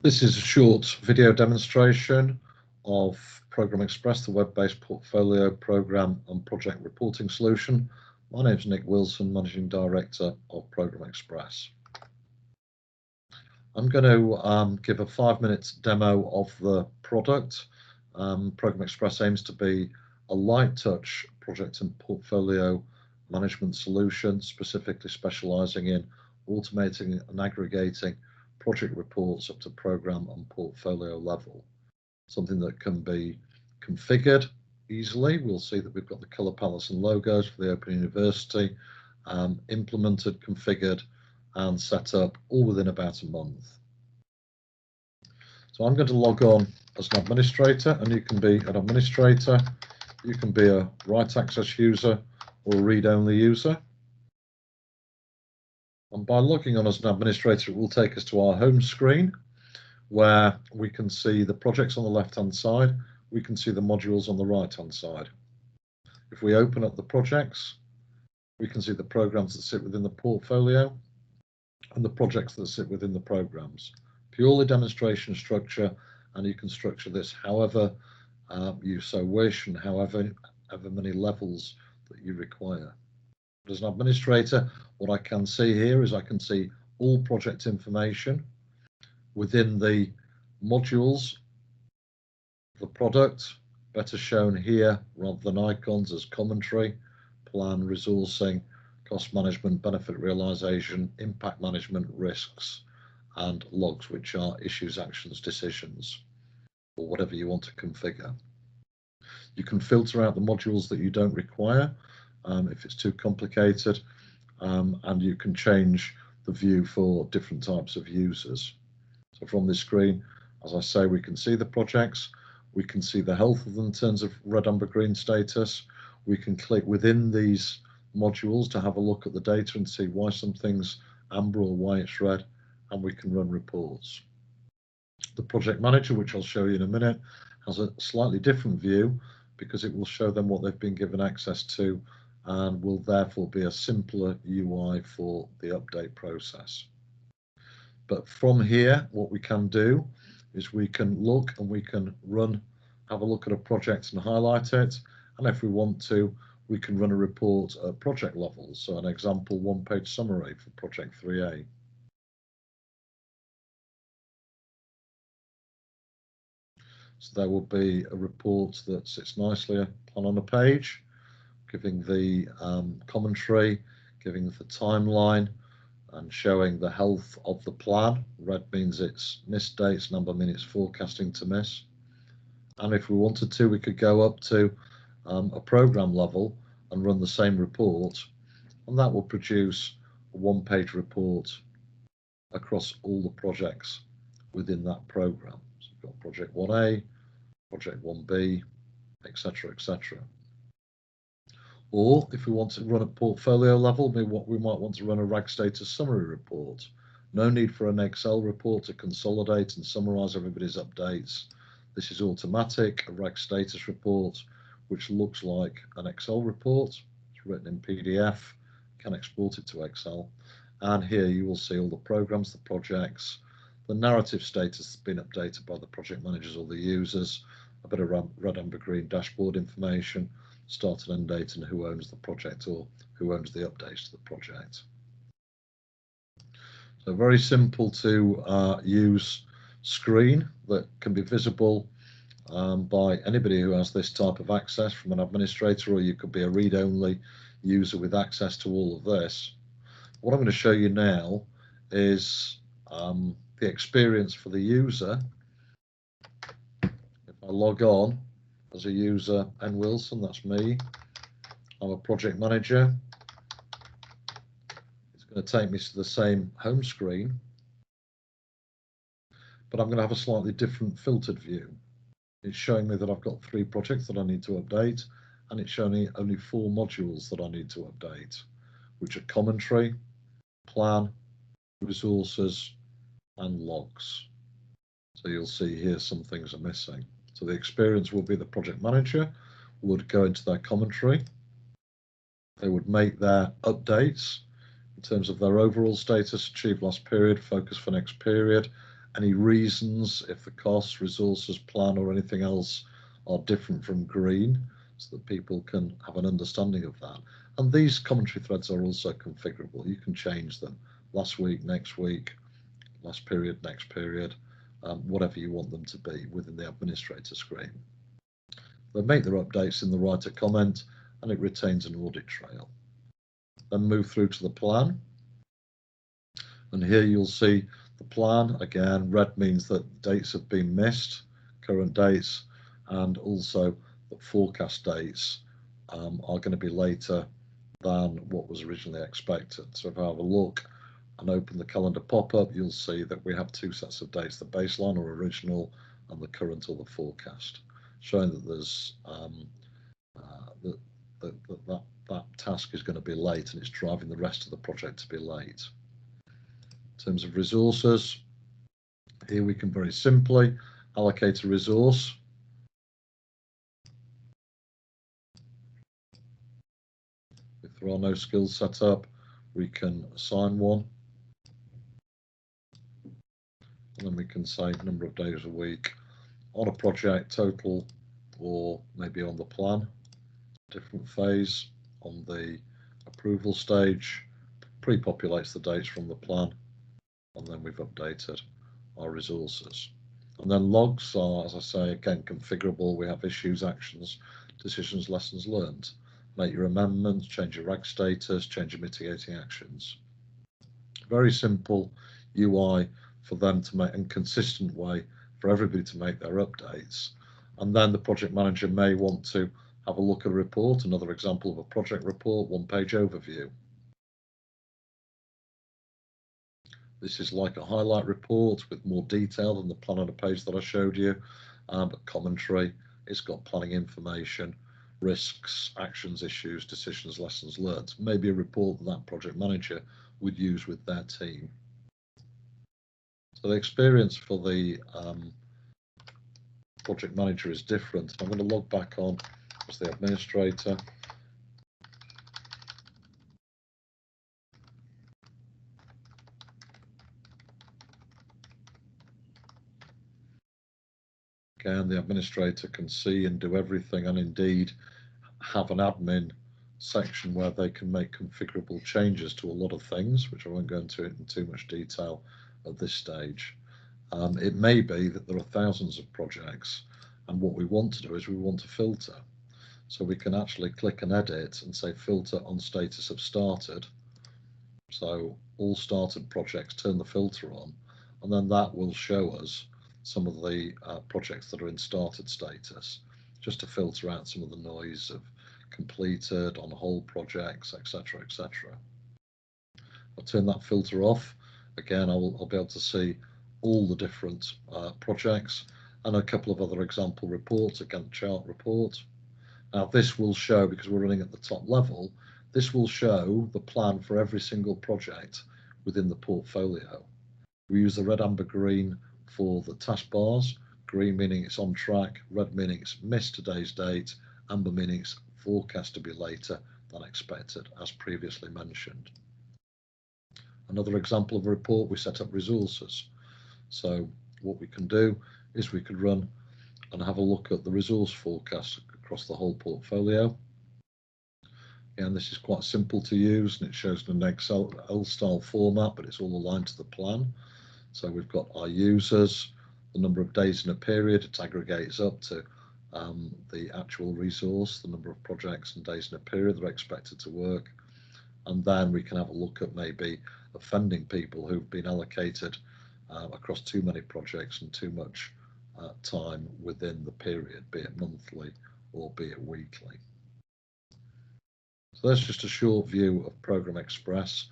This is a short video demonstration of ProgrammExpress, the web-based portfolio program and project reporting solution. My name is Nick Wilson, Managing Director of ProgrammExpress. I'm going to give a 5-minute demo of the product. ProgrammExpress aims to be a light touch project and portfolio management solution, specifically specializing in automating and aggregating project reports up to program and portfolio level. Something that can be configured easily. We'll see that we've got the color palettes and logos for the Open University, implemented, configured, and set up all within about a month. So I'm going to log on as an administrator, and you can be an administrator, you can be a write access user or a read-only user. And by logging on as an administrator, it will take us to our home screen, where we can see the projects on the left-hand side, we can see the modules on the right-hand side. If we open up the projects, we can see the programs that sit within the portfolio and the projects that sit within the programs. Purely demonstration structure, and you can structure this however you so wish and however many levels that you require. As an administrator, what I can see here is I can see all project information within the modules, the product, better shown here rather than icons as commentary, plan, resourcing, cost management, benefit realization, impact management, risks, and logs, which are issues, actions, decisions, or whatever you want to configure. You can filter out the modules that you don't require if it's too complicated, and you can change the view for different types of users. So from this screen, as I say, we can see the projects, we can see the health of them in terms of red, amber, green status. We can click within these modules to have a look at the data and see why something's amber or why it's red, and we can run reports. The project manager, which I'll show you in a minute, has a slightly different view because it will show them what they've been given access to and will therefore be a simpler UI for the update process. But from here, what we can do is we can look and we can have a look at a project and highlight it. And if we want to, we can run a report at project level. So an example one-page summary for project 3A. So there will be a report that sits nicely on a page, giving the commentary, giving the timeline, and showing the health of the plan. Red means it's missed dates, amber means it's forecasting to miss. And if we wanted to, we could go up to a program level and run the same report, and that will produce a one-page report across all the projects within that program. So we've got project 1A, project 1B, etc., etc. Or if we want to run a portfolio level, we might want to run a RAG status summary report. No need for an Excel report to consolidate and summarize everybody's updates. This is automatic, a RAG status report, which looks like an Excel report. It's written in PDF, can export it to Excel. And here you will see all the programs, the projects, the narrative status that's been updated by the project managers or the users, a bit of red, amber, green dashboard information, start and end date, and who owns the project or who owns the updates to the project. So very simple to use screen that can be visible by anybody who has this type of access, from an administrator, or you could be a read-only user with access to all of this. What I'm going to show you now is the experience for the user. If I log on as a user, N Wilson, that's me. I'm a project manager. It's going to take me to the same home screen, but I'm going to have a slightly different filtered view. It's showing me that I've got 3 projects that I need to update, and it's showing me only 4 modules that I need to update, which are commentary, plan, resources, and logs. So you'll see here some things are missing. So the experience will be the project manager would go into their commentary. They would make their updates in terms of their overall status, achieved last period, focus for next period, any reasons if the costs, resources, plan or anything else are different from green, so that people can have an understanding of that. And these commentary threads are also configurable. You can change them last week, next week, last period, next period, whatever you want them to be within the administrator screen. They make their updates in the writer comment and it retains an audit trail. Then move through to the plan. And here you'll see the plan. Again, red means that dates have been missed, current dates, and also that forecast dates are going to be later than what was originally expected. So if I have a look and open the calendar pop-up, you'll see that we have two sets of dates, the baseline or original and the current or the forecast, showing that there's that task is going to be late and it's driving the rest of the project to be late. In terms of resources, here we can very simply allocate a resource. If there are no skills set up, we can assign one. And then we can say number of days a week on a project total, or maybe on the plan, different phase. On the approval stage, pre-populates the dates from the plan, and then we've updated our resources. And then logs are, as I say, again, configurable. We have issues, actions, decisions, lessons learned. Make your amendments, change your RAG status, change your mitigating actions. Very simple UI for them to make, and consistent way for everybody to make their updates. And then the project manager may want to have a look at a report, another example of a project report, one-page overview. This is like a highlight report with more detail than the plan on a page that I showed you, but commentary. It's got planning information, risks, actions, issues, decisions, lessons learned. Maybe a report that that project manager would use with their team. So the experience for the project manager is different. I'm going to log back on as the administrator. Again, the administrator can see and do everything, and indeed have an admin section where they can make configurable changes to a lot of things, which I won't go into in too much detail at this stage. It may be that there are thousands of projects, and what we want to do is we want to filter. So we can actually click and edit and say filter on status of started. So all started projects, turn the filter on, and then that will show us some of the projects that are in started status, just to filter out some of the noise of completed, on hold projects, etc., etc. I'll turn that filter off. Again, I'll be able to see all the different projects and a couple of other example reports, a Gantt chart report. Now this will show, because we're running at the top level, this will show the plan for every single project within the portfolio. We use the red, amber, green for the taskbars, green meaning it's on track, red meaning it's missed today's date, amber meaning it's forecast to be later than expected, as previously mentioned. Another example of a report, we set up resources. So what we can do is we could run and have a look at the resource forecast across the whole portfolio. And this is quite simple to use, and it shows in an Excel style format, but it's all aligned to the plan. So we've got our users, the number of days in a period, it aggregates up to the actual resource, the number of projects and days in a period that are expected to work. And then we can have a look at maybe offending people who've been allocated across too many projects and too much time within the period, be it monthly or be it weekly. So that's just a short view of ProgrammExpress.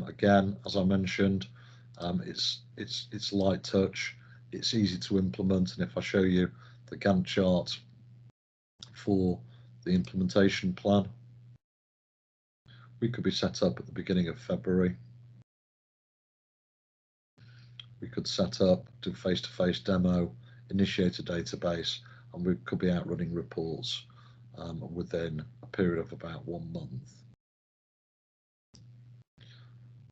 Again, as I mentioned, it's light touch, it's easy to implement, and if I show you the Gantt chart for the implementation plan, we could be set up at the beginning of February. We could set up, do face-to-face demo, initiate a database, and we could be out running reports within a period of about 1 month.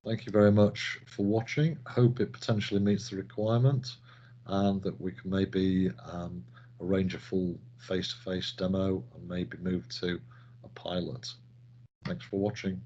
Thank you very much for watching. Hope it potentially meets the requirement and that we can maybe arrange a full face-to-face demo and maybe move to a pilot. Thanks for watching.